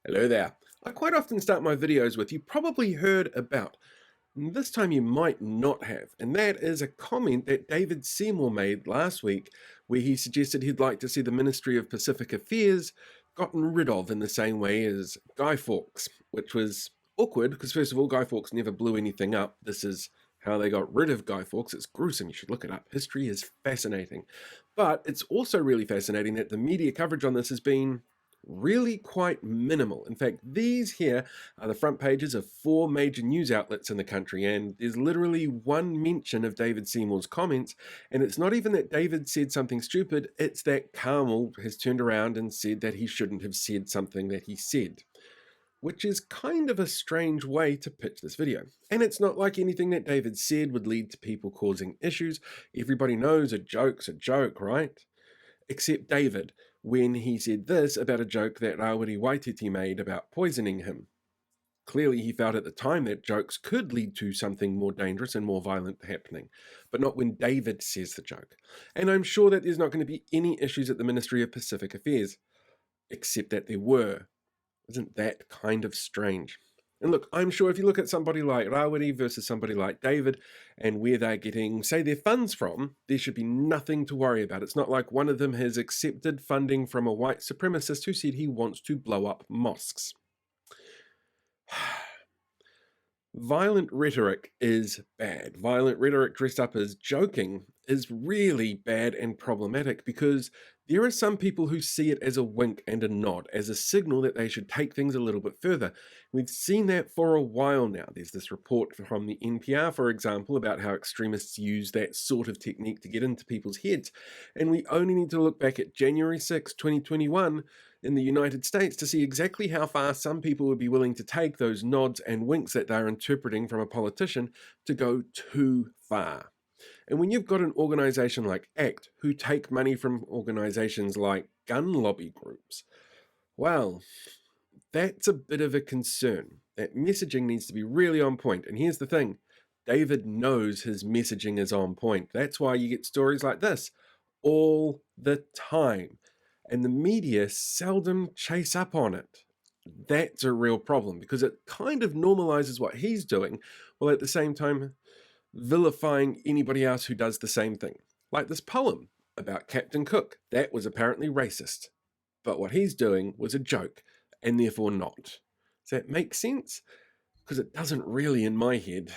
Hello there. I quite often start my videos with "you probably heard about." This time you might not have, and that is a comment that David Seymour made last week where he suggested he'd like to see the Ministry of Pacific Affairs gotten rid of in the same way as Guy Fawkes, which was awkward because first of all, Guy Fawkes never blew anything up. This is how they got rid of Guy Fawkes. It's gruesome. You should look it up. History is fascinating. But it's also really fascinating that the media coverage on this has been really quite minimal. In fact, these here are the front pages of 4 major news outlets in the country, and there's literally one mention of David Seymour's comments, and it's not even that David said something stupid, it's that Carmel has turned around and said that he shouldn't have said something that he said, which is kind of a strange way to pitch this video. And it's not like anything that David said would lead to people causing issues. Everybody knows a joke's a joke, right? Except David, when he said this about a joke that Rawiri Waititi made about poisoning him. Clearly he felt at the time that jokes could lead to something more dangerous and more violent happening, but not when David says the joke. And I'm sure that there's not going to be any issues at the Ministry of Pacific Affairs, except that there were. Isn't that kind of strange? And look, I'm sure if you look at somebody like Rawiri versus somebody like David and where they're getting, say, their funds from, there should be nothing to worry about. It's not like one of them has accepted funding from a white supremacist who said he wants to blow up mosques. Violent rhetoric is bad. Violent rhetoric dressed up as joking is really bad and problematic because there are some people who see it as a wink and a nod, as a signal that they should take things a little bit further. We've seen that for a while now. There's this report from the NPR, for example, about how extremists use that sort of technique to get into people's heads. And we only need to look back at January 6, 2021 in the United States to see exactly how far some people would be willing to take those nods and winks that they're interpreting from a politician to go too far. And when you've got an organization like ACT who take money from organizations like gun lobby groups, well, that's a bit of a concern. That messaging needs to be really on point. And here's the thing, David knows his messaging is on point. That's why you get stories like this all the time. And the media seldom chase up on it. That's a real problem because it kind of normalizes what he's doing, while at the same time vilifying anybody else who does the same thing. Like this poem about Captain Cook. That was apparently racist. But what he's doing was a joke, and therefore not. Does that make sense? Because it doesn't really in my head.